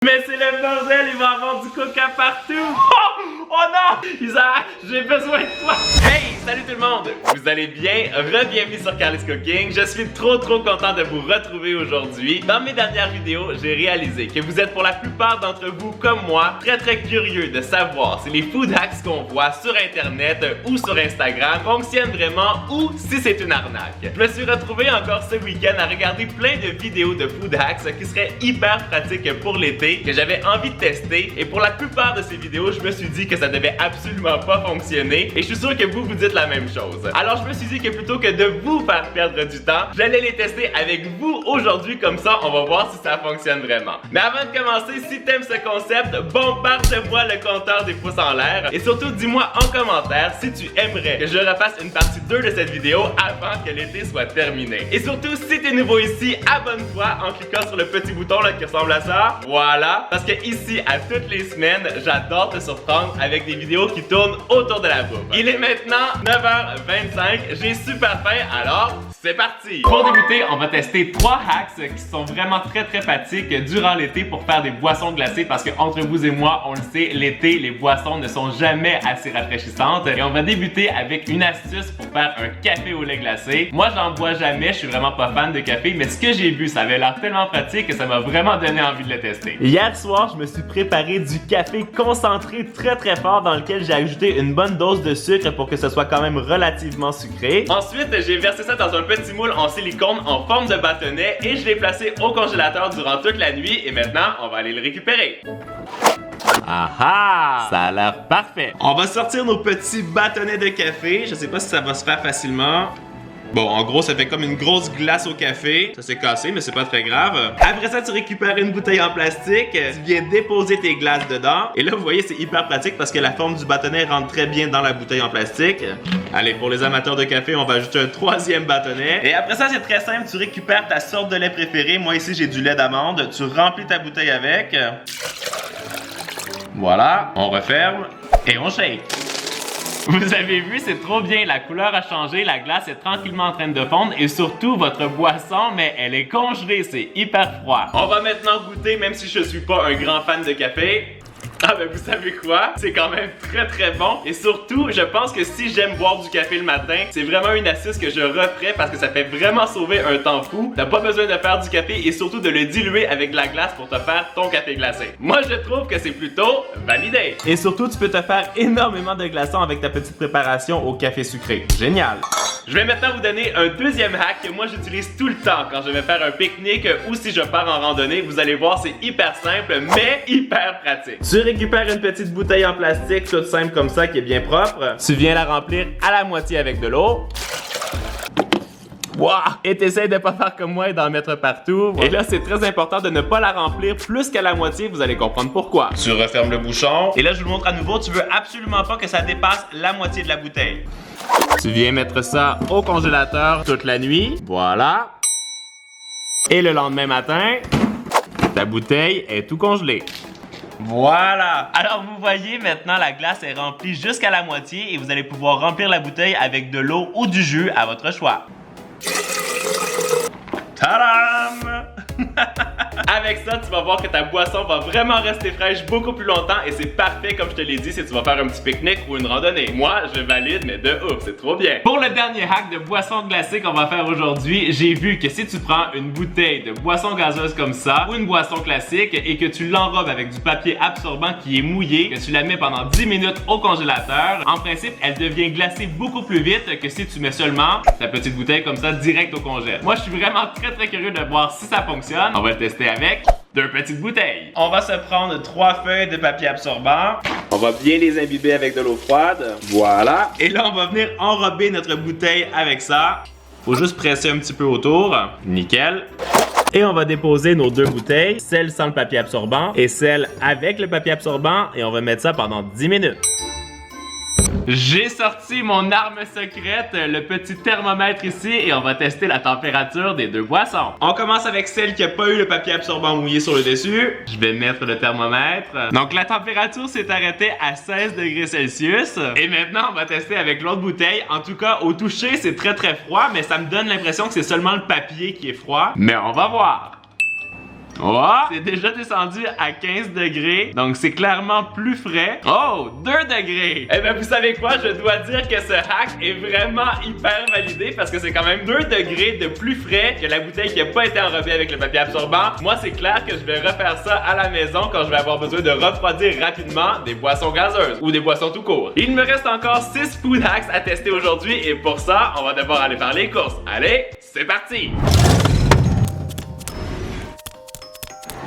Mais c'est le bordel, il va avoir du coca partout! Oh non! Isaac, j'ai besoin de toi! Hey, salut tout le monde! Vous allez bien? Re-bienvenue sur Carly's Cooking. Je suis trop content de vous retrouver aujourd'hui. Dans mes dernières vidéos, j'ai réalisé que vous êtes pour la plupart d'entre vous, comme moi, très curieux de savoir si les food hacks qu'on voit sur internet ou sur Instagram fonctionnent vraiment ou si c'est une arnaque. Je me suis retrouvé encore ce week-end à regarder plein de vidéos de food hacks qui seraient hyper pratiques pour l'été, que j'avais envie de tester, et pour la plupart de ces vidéos, je me suis dit que ça devait absolument pas fonctionner, et je suis sûr que vous dites la même chose. Alors je me suis dit que plutôt que de vous faire perdre du temps, j'allais les tester avec vous aujourd'hui, comme ça on va voir si ça fonctionne vraiment. Mais avant de commencer, si t'aimes ce concept, bombarde-moi le compteur des pouces en l'air, et surtout dis-moi en commentaire si tu aimerais que je refasse une partie 2 de cette vidéo avant que l'été soit terminé. Et surtout, si t'es nouveau ici, abonne-toi en cliquant sur le petit bouton là qui ressemble à ça. Voilà, parce que ici, à toutes les semaines, j'adore te surprendre avec des vidéos qui tournent autour de la bouffe. Il est maintenant 9h25, j'ai super faim, alors c'est parti! Pour débuter, on va tester 3 hacks qui sont vraiment très pratiques durant l'été pour faire des boissons glacées, parce que entre vous et moi, on le sait, l'été, les boissons ne sont jamais assez rafraîchissantes. Et on va débuter avec une astuce pour faire un café au lait glacé. Moi, j'en bois jamais, je suis vraiment pas fan de café, mais ce que j'ai vu, ça avait l'air tellement pratique que ça m'a vraiment donné envie de le tester. Hier soir, je me suis préparé du café concentré très fort dans lequel j'ai ajouté une bonne dose de sucre pour que ce soit quand même relativement sucré. Ensuite, j'ai versé ça dans un petit moule en silicone en forme de bâtonnet et je l'ai placé au congélateur durant toute la nuit, et maintenant, on va aller le récupérer. Ah! Ça a l'air parfait. On va sortir nos petits bâtonnets de café. Je sais pas si ça va se faire facilement. Bon, en gros, ça fait comme une grosse glace au café. Ça s'est cassé, mais c'est pas très grave. Après ça, tu récupères une bouteille en plastique. Tu viens déposer tes glaces dedans. Et là, vous voyez, c'est hyper pratique parce que la forme du bâtonnet rentre très bien dans la bouteille en plastique. Allez, pour les amateurs de café, on va ajouter un 3e bâtonnet. Et après ça, c'est très simple. Tu récupères ta sorte de lait préféré. Moi, ici, j'ai du lait d'amande. Tu remplis ta bouteille avec. Voilà, on referme et on shake. Vous avez vu, c'est trop bien, la couleur a changé, la glace est tranquillement en train de fondre et surtout votre boisson, mais elle est congelée, c'est hyper froid. On va maintenant goûter, même si je suis pas un grand fan de café. Ah ben vous savez quoi? C'est quand même très bon, et surtout je pense que si j'aime boire du café le matin, c'est vraiment une astuce que je referais parce que ça fait vraiment sauver un temps fou. T'as pas besoin de faire du café et surtout de le diluer avec de la glace pour te faire ton café glacé. Moi je trouve que c'est plutôt validé. Et surtout tu peux te faire énormément de glaçons avec ta petite préparation au café sucré. Génial! Je vais maintenant vous donner un 2e hack que moi j'utilise tout le temps quand je vais faire un pique-nique ou si je pars en randonnée. Vous allez voir, c'est hyper simple mais hyper pratique. Tu récupères une petite bouteille en plastique toute simple comme ça qui est bien propre. Tu viens la remplir à la moitié avec de l'eau. Wow! Et t'essayes de pas faire comme moi et d'en mettre partout. Et là, c'est très important de ne pas la remplir plus qu'à la moitié, vous allez comprendre pourquoi. Tu refermes le bouchon. Et là, je vous le montre à nouveau, tu veux absolument pas que ça dépasse la moitié de la bouteille. Tu viens mettre ça au congélateur toute la nuit. Voilà. Et le lendemain matin, ta bouteille est tout congelée. Voilà! Alors vous voyez, maintenant la glace est remplie jusqu'à la moitié et vous allez pouvoir remplir la bouteille avec de l'eau ou du jus à votre choix. Tadam! Avec ça, tu vas voir que ta boisson va vraiment rester fraîche beaucoup plus longtemps et c'est parfait, comme je te l'ai dit, si tu vas faire un petit pique-nique ou une randonnée. Moi, je valide, mais de ouf, c'est trop bien. Pour le dernier hack de boisson glacée qu'on va faire aujourd'hui, j'ai vu que si tu prends une bouteille de boisson gazeuse comme ça ou une boisson classique et que tu l'enrobes avec du papier absorbant qui est mouillé, que tu la mets pendant 10 minutes au congélateur, en principe, elle devient glacée beaucoup plus vite que si tu mets seulement ta petite bouteille comme ça direct au congèle. Moi, je suis vraiment très curieux de voir si ça fonctionne. On va le tester avec 2 petites bouteilles. On va se prendre 3 feuilles de papier absorbant. On va bien les imbiber avec de l'eau froide. Voilà. Et là, on va venir enrober notre bouteille avec ça. Faut juste presser un petit peu autour. Nickel. Et on va déposer nos 2 bouteilles, celle sans le papier absorbant et celle avec le papier absorbant, et on va mettre ça pendant 10 minutes. J'ai sorti mon arme secrète, le petit thermomètre ici, et on va tester la température des 2 boissons. On commence avec celle qui n'a pas eu le papier absorbant mouillé sur le dessus. Je vais mettre le thermomètre. Donc la température s'est arrêtée à 16 degrés Celsius. Et maintenant, on va tester avec l'autre bouteille. En tout cas, au toucher, c'est très froid, mais ça me donne l'impression que c'est seulement le papier qui est froid. Mais on va voir. Oh, c'est déjà descendu à 15 degrés, donc c'est clairement plus frais. Oh, 2 degrés! Eh bien, vous savez quoi? Je dois dire que ce hack est vraiment hyper validé parce que c'est quand même 2 degrés de plus frais que la bouteille qui n'a pas été enrobée avec le papier absorbant. Moi, c'est clair que je vais refaire ça à la maison quand je vais avoir besoin de refroidir rapidement des boissons gazeuses ou des boissons tout court. Il me reste encore 6 food hacks à tester aujourd'hui et pour ça, on va devoir aller faire les courses. Allez, c'est parti!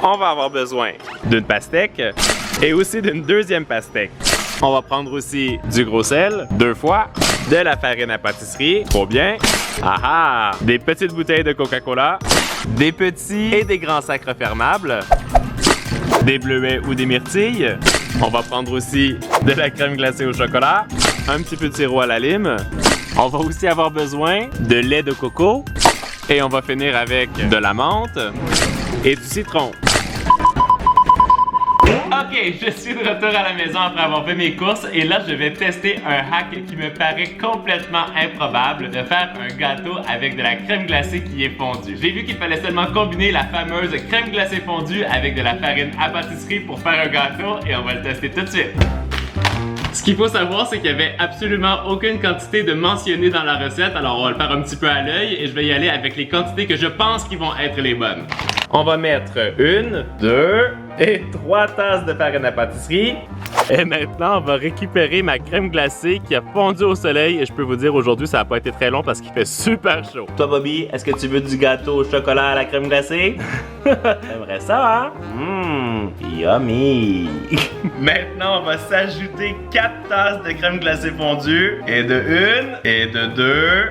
On va avoir besoin d'une pastèque et aussi d'une deuxième pastèque. On va prendre aussi du gros sel, 2 fois, de la farine à pâtisserie, trop bien. Ah ah! Des petites bouteilles de Coca-Cola, des petits et des grands sacs refermables, des bleuets ou des myrtilles. On va prendre aussi de la crème glacée au chocolat, un petit peu de sirop à la lime. On va aussi avoir besoin de lait de coco et on va finir avec de la menthe et du citron. Ok, je suis de retour à la maison après avoir fait mes courses et là je vais tester un hack qui me paraît complètement improbable, de faire un gâteau avec de la crème glacée qui est fondue. J'ai vu qu'il fallait seulement combiner la fameuse crème glacée fondue avec de la farine à pâtisserie pour faire un gâteau et on va le tester tout de suite. Ce qu'il faut savoir, c'est qu'il n'y avait absolument aucune quantité de mentionnée dans la recette, alors on va le faire un petit peu à l'œil et je vais y aller avec les quantités que je pense qui vont être les bonnes. On va mettre 1, 2 et 3 tasses de farine à pâtisserie. Et maintenant, on va récupérer ma crème glacée qui a fondu au soleil et je peux vous dire aujourd'hui, ça n'a pas été très long parce qu'il fait super chaud. Toi, Bobby, est-ce que tu veux du gâteau au chocolat à la crème glacée? T'aimerais ça, hein? Yummy! Maintenant, on va s'ajouter 4 tasses de crème glacée fondue et de 1 et de 2.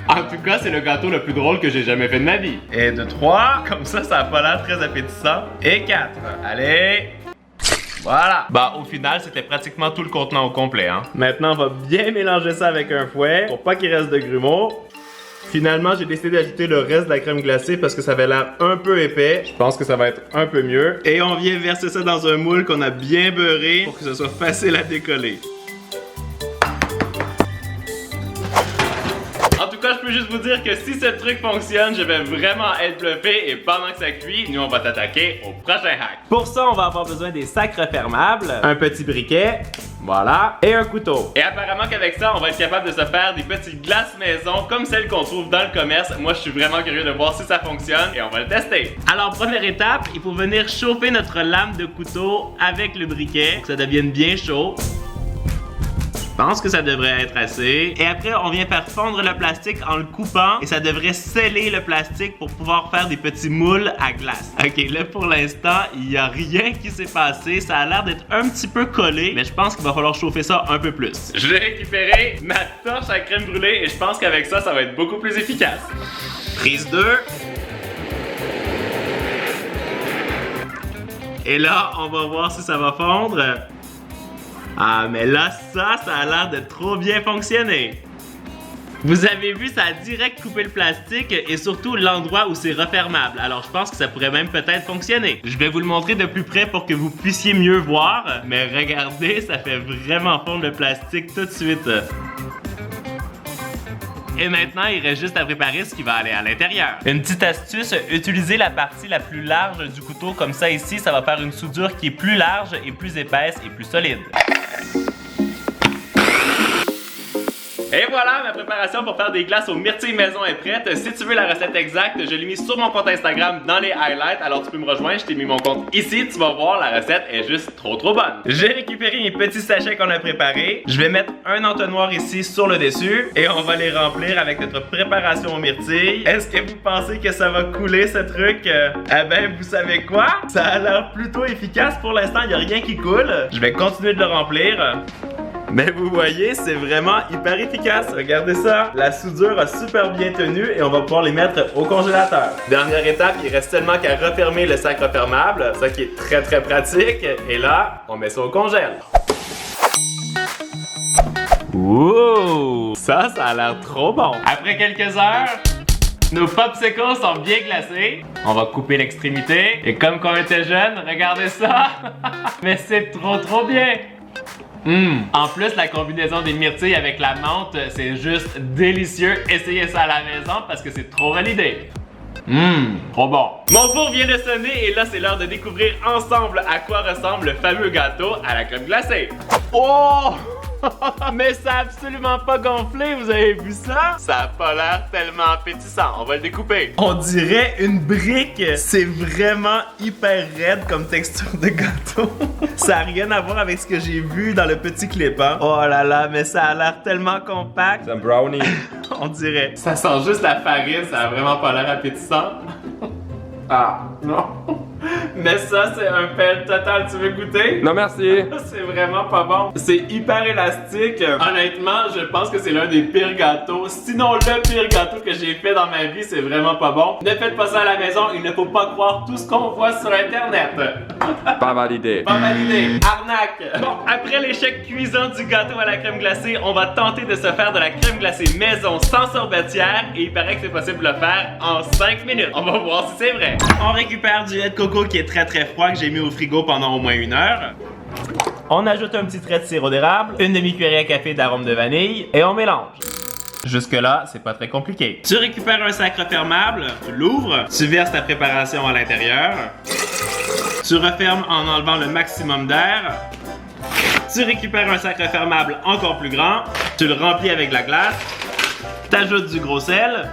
En tout cas, c'est le gâteau le plus drôle que j'ai jamais fait de ma vie. Et de 3, comme ça n'a pas l'air très appétissant. Et 4. Allez! Voilà! Bah, au final, c'était pratiquement tout le contenant au complet, hein. Maintenant, on va bien mélanger ça avec un fouet pour pas qu'il reste de grumeaux. Finalement, j'ai décidé d'ajouter le reste de la crème glacée parce que ça avait l'air un peu épais. Je pense que ça va être un peu mieux. Et on vient verser ça dans un moule qu'on a bien beurré pour que ce soit facile à décoller. En tout cas, je peux juste vous dire que si ce truc fonctionne, je vais vraiment être bluffé et pendant que ça cuit, nous on va t'attaquer au prochain hack. Pour ça, on va avoir besoin des sacs refermables, un petit briquet, voilà, et un couteau. Et apparemment qu'avec ça, on va être capable de se faire des petites glaces maison comme celles qu'on trouve dans le commerce. Moi, je suis vraiment curieux de voir si ça fonctionne et on va le tester. Alors, première étape, il faut venir chauffer notre lame de couteau avec le briquet pour que ça devienne bien chaud. Je pense que ça devrait être assez. Et après, on vient faire fondre le plastique en le coupant et ça devrait sceller le plastique pour pouvoir faire des petits moules à glace. Ok, là pour l'instant, il n'y a rien qui s'est passé. Ça a l'air d'être un petit peu collé, mais je pense qu'il va falloir chauffer ça un peu plus. Je vais récupérer ma torche à crème brûlée et je pense qu'avec ça, ça va être beaucoup plus efficace. Prise 2. Et là, on va voir si ça va fondre. Ah, mais là, ça a l'air de trop bien fonctionner. Vous avez vu, ça a direct coupé le plastique et surtout l'endroit où c'est refermable. Alors, je pense que ça pourrait même peut-être fonctionner. Je vais vous le montrer de plus près pour que vous puissiez mieux voir. Mais regardez, ça fait vraiment fondre le plastique tout de suite. Et maintenant, il reste juste à préparer ce qui va aller à l'intérieur. Une petite astuce, utilisez la partie la plus large du couteau. Comme ça, ici, ça va faire une soudure qui est plus large et plus épaisse et plus solide. Et voilà, ma préparation pour faire des glaces aux myrtilles maison est prête. Si tu veux la recette exacte, je l'ai mis sur mon compte Instagram dans les highlights. Alors tu peux me rejoindre, je t'ai mis mon compte ici. Tu vas voir, la recette est juste trop bonne. J'ai récupéré mes petits sachets qu'on a préparés. Je vais mettre un entonnoir ici sur le dessus et on va les remplir avec notre préparation aux myrtilles. Est-ce que vous pensez que ça va couler ce truc? Eh ben, vous savez quoi? Ça a l'air plutôt efficace pour l'instant, il n'y a rien qui coule. Je vais continuer de le remplir. Mais vous voyez, c'est vraiment hyper efficace. Regardez ça. La soudure a super bien tenu et on va pouvoir les mettre au congélateur. Dernière étape, il reste seulement qu'à refermer le sac refermable. Ça qui est très pratique. Et là, on met ça au congèle. Wow! Ça a l'air trop bon. Après quelques heures, nos popsicles sont bien glacés. On va couper l'extrémité. Et comme quand on était jeune, regardez ça. Mais c'est trop bien. En plus, la combinaison des myrtilles avec la menthe, c'est juste délicieux. Essayez ça à la maison parce que c'est trop validé. Trop bon. Mon four vient de sonner et là c'est l'heure de découvrir ensemble à quoi ressemble le fameux gâteau à la crème glacée. Oh! Mais ça a absolument pas gonflé, vous avez vu ça? Ça a pas l'air tellement appétissant, on va le découper. On dirait une brique. C'est vraiment hyper raide comme texture de gâteau. Ça a rien à voir avec ce que j'ai vu dans le petit clip, hein? Oh là là, mais ça a l'air tellement compact. C'est un brownie. On dirait. Ça sent juste la farine, ça a vraiment pas l'air appétissant. Ah, non. Mais ça, c'est un fail total. Tu veux goûter? Non, merci. C'est vraiment pas bon. C'est hyper élastique. Honnêtement, je pense que c'est l'un des pires gâteaux. Sinon, le pire gâteau que j'ai fait dans ma vie, c'est vraiment pas bon. Ne faites pas ça à la maison. Il ne faut pas croire tout ce qu'on voit sur Internet. Pas validé. Pas validé. Arnaque. Bon, après l'échec cuisant du gâteau à la crème glacée, on va tenter de se faire de la crème glacée maison sans sorbetière. Et il paraît que c'est possible de le faire en 5 minutes. On va voir si c'est vrai. On récupère du lait de coco qui est très froid que j'ai mis au frigo pendant au moins 1 heure. On ajoute un petit trait de sirop d'érable, une demi-cuillerée à café d'arôme de vanille et on mélange. Jusque là, c'est pas très compliqué. Tu récupères un sac refermable, tu l'ouvres, tu verses ta préparation à l'intérieur, tu refermes en enlevant le maximum d'air, tu récupères un sac refermable encore plus grand, tu le remplis avec de la glace, t'ajoutes du gros sel,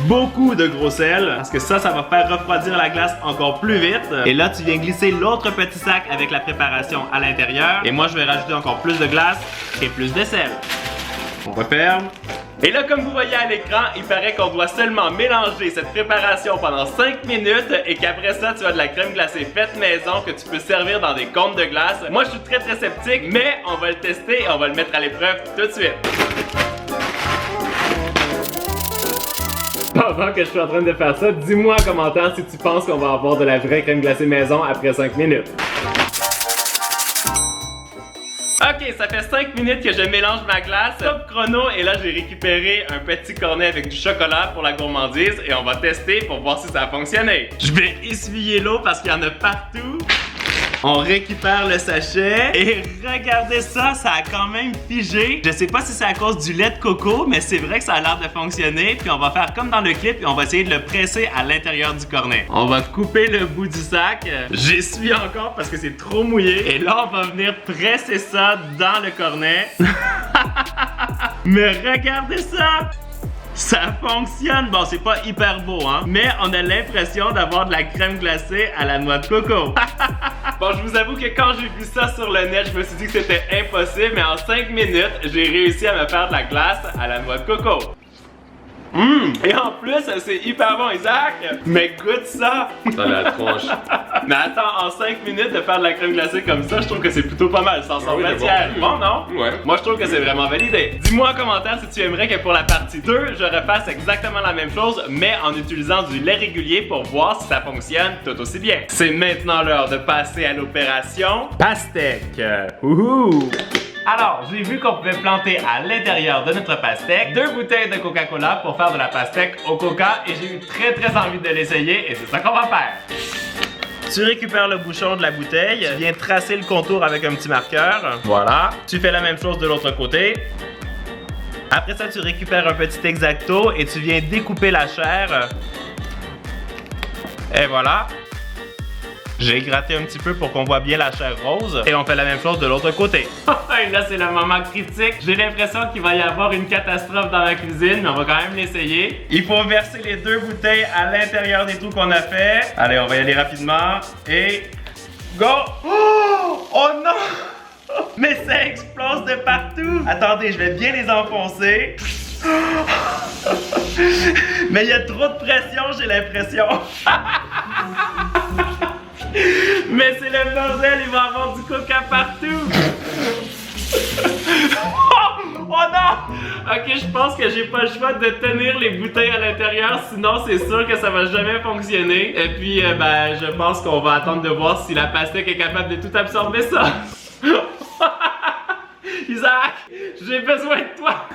beaucoup de gros sel, parce que ça va faire refroidir la glace encore plus vite. Et là, tu viens glisser l'autre petit sac avec la préparation à l'intérieur. Et moi, je vais rajouter encore plus de glace et plus de sel. On referme. Et là, comme vous voyez à l'écran, il paraît qu'on doit seulement mélanger cette préparation pendant 5 minutes et qu'après ça, tu as de la crème glacée faite maison que tu peux servir dans des cônes de glace. Moi, je suis très sceptique, mais on va le tester et on va le mettre à l'épreuve tout de suite. Pendant que je suis en train de faire ça, dis-moi en commentaire si tu penses qu'on va avoir de la vraie crème glacée maison après 5 minutes. Ok, ça fait 5 minutes que je mélange ma glace. Top chrono, et là j'ai récupéré un petit cornet avec du chocolat pour la gourmandise et on va tester pour voir si ça a fonctionné. Je vais essuyer l'eau parce qu'il y en a partout. On récupère le sachet et regardez ça, ça a quand même figé. Je sais pas si c'est à cause du lait de coco, mais c'est vrai que ça a l'air de fonctionner. Puis on va faire comme dans le clip et on va essayer de le presser à l'intérieur du cornet. On va couper le bout du sac. J'essuie encore parce que c'est trop mouillé. Et là, on va venir presser ça dans le cornet. Mais regardez ça! Ça fonctionne! Bon, c'est pas hyper beau, hein? Mais on a l'impression d'avoir de la crème glacée à la noix de coco. Bon, je vous avoue que quand j'ai vu ça sur le net, je me suis dit que c'était impossible, mais en 5 minutes, j'ai réussi à me faire de la glace à la noix de coco. Et en plus, c'est hyper bon, Isaac! Mais goûte ça! Ça la tronche. Mais attends, en 5 minutes de faire de la crème glacée comme ça, je trouve que c'est plutôt pas mal, sans sorbetière. Bon, non? Ouais. Moi, je trouve que c'est vraiment validé. Dis-moi en commentaire si tu aimerais que pour la partie 2, je refasse exactement la même chose, mais en utilisant du lait régulier pour voir si ça fonctionne tout aussi bien. C'est maintenant l'heure de passer à l'opération pastèque. Wouhou! Alors, j'ai vu qu'on pouvait planter à l'intérieur de notre pastèque 2 bouteilles de Coca-Cola pour faire de la pastèque au coca et j'ai eu très envie de l'essayer et c'est ça qu'on va faire. Tu récupères le bouchon de la bouteille, tu viens tracer le contour avec un petit marqueur. Voilà. Tu fais la même chose de l'autre côté. Après ça, tu récupères un petit X-Acto et tu viens découper la chair. Et voilà. J'ai gratté un petit peu pour qu'on voit bien la chair rose. Et on fait la même chose de l'autre côté. Et là, c'est le moment critique. J'ai l'impression qu'il va y avoir une catastrophe dans la cuisine, mais on va quand même l'essayer. Il faut verser les 2 bouteilles à l'intérieur des trous qu'on a fait. Allez, on va y aller rapidement. Et... go! Oh non! Mais ça explose de partout! Attendez, je vais bien les enfoncer. Mais il y a trop de pression, j'ai l'impression. Mais c'est le bordel, il va y avoir du coca partout! Oh non! Ok, je pense que j'ai pas le choix de tenir les bouteilles à l'intérieur, sinon c'est sûr que ça va jamais fonctionner. Et puis, ben, je pense qu'on va attendre de voir si la pastèque est capable de tout absorber ça. Isaac, j'ai besoin de toi!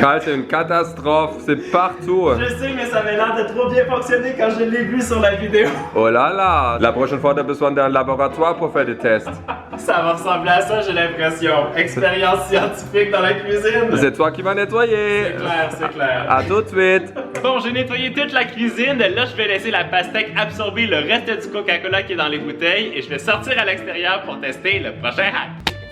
Karl, c'est une catastrophe, c'est partout. Je sais, mais ça avait l'air de trop bien fonctionner quand je l'ai vu sur la vidéo. Oh là là, la prochaine fois, tu as besoin d'un laboratoire pour faire des tests. Ça va ressembler à ça, j'ai l'impression. Expérience scientifique dans la cuisine. C'est toi qui vas nettoyer. C'est clair, c'est clair. À tout de suite. Bon, j'ai nettoyé toute la cuisine. Là, je vais laisser la pastèque absorber le reste du Coca-Cola qui est dans les bouteilles et je vais sortir à l'extérieur pour tester le prochain hack.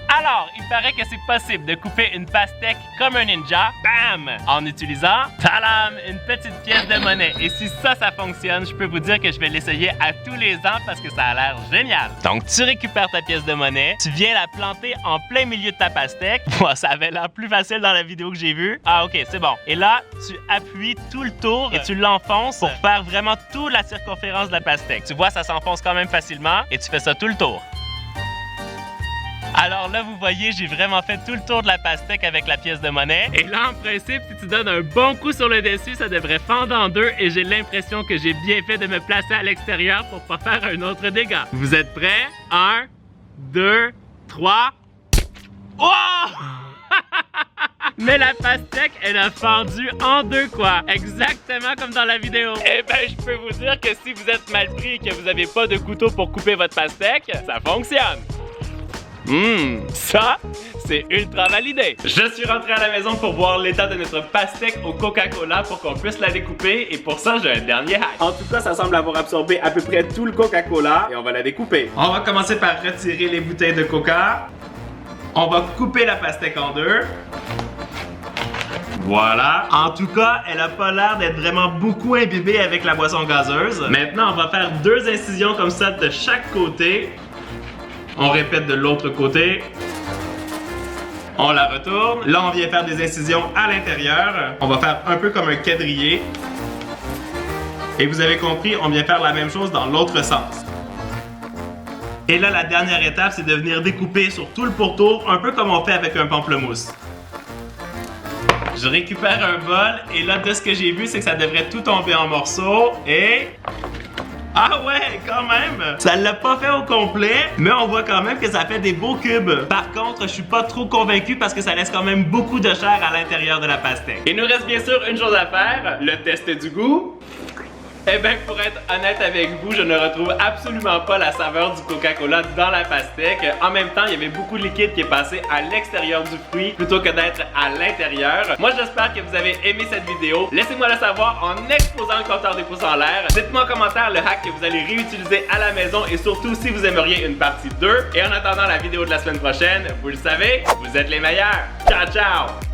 Alors, il paraît que c'est possible de couper une pastèque comme un ninja, bam, en utilisant, tadam, une petite pièce de monnaie. Et si ça fonctionne, je peux vous dire que je vais l'essayer à tous les ans parce que ça a l'air génial. Donc, tu récupères ta pièce de monnaie, tu viens la planter en plein milieu de ta pastèque. Bon, ça avait l'air plus facile dans la vidéo que j'ai vue. Ah, ok, c'est bon. Et là, tu appuies tout le tour et tu l'enfonces pour faire vraiment toute la circonférence de la pastèque. Tu vois, ça s'enfonce quand même facilement et tu fais ça tout le tour. Alors là, vous voyez, j'ai vraiment fait tout le tour de la pastèque avec la pièce de monnaie. Et là, en principe, si tu donnes un bon coup sur le dessus, ça devrait fendre en deux. Et j'ai l'impression que j'ai bien fait de me placer à l'extérieur pour pas faire un autre dégât. Vous êtes prêts? 1, 2, 3... Oh! Mais la pastèque, elle a fendu en deux, quoi. Exactement comme dans la vidéo. Eh ben, je peux vous dire que si vous êtes mal pris et que vous n'avez pas de couteau pour couper votre pastèque, ça fonctionne. Ça, c'est ultra validé. Je suis rentré à la maison pour voir l'état de notre pastèque au Coca-Cola pour qu'on puisse la découper et pour ça, j'ai un dernier hack. En tout cas, ça semble avoir absorbé à peu près tout le Coca-Cola et on va la découper. On va commencer par retirer les bouteilles de Coca. On va couper la pastèque en deux. Voilà. En tout cas, elle a pas l'air d'être vraiment beaucoup imbibée avec la boisson gazeuse. Maintenant, on va faire 2 incisions comme ça de chaque côté. On répète de l'autre côté. On la retourne. Là, on vient faire des incisions à l'intérieur. On va faire un peu comme un quadrillé. Et vous avez compris, on vient faire la même chose dans l'autre sens. Et là, la dernière étape, c'est de venir découper sur tout le pourtour, un peu comme on fait avec un pamplemousse. Je récupère un bol et là, de ce que j'ai vu, c'est que ça devrait tout tomber en morceaux et... Ah ouais, quand même! Ça l'a pas fait au complet, mais on voit quand même que ça fait des beaux cubes. Par contre, je suis pas trop convaincu parce que ça laisse quand même beaucoup de chair à l'intérieur de la pastèque. Il nous reste bien sûr une chose à faire, le test du goût. Eh bien, pour être honnête avec vous, je ne retrouve absolument pas la saveur du Coca-Cola dans la pastèque. En même temps, il y avait beaucoup de liquide qui est passé à l'extérieur du fruit plutôt que d'être à l'intérieur. Moi, j'espère que vous avez aimé cette vidéo. Laissez-moi le savoir en explosant le compteur des pouces en l'air. Dites-moi en commentaire le hack que vous allez réutiliser à la maison et surtout si vous aimeriez une partie 2. Et en attendant la vidéo de la semaine prochaine, vous le savez, vous êtes les meilleurs. Ciao, ciao!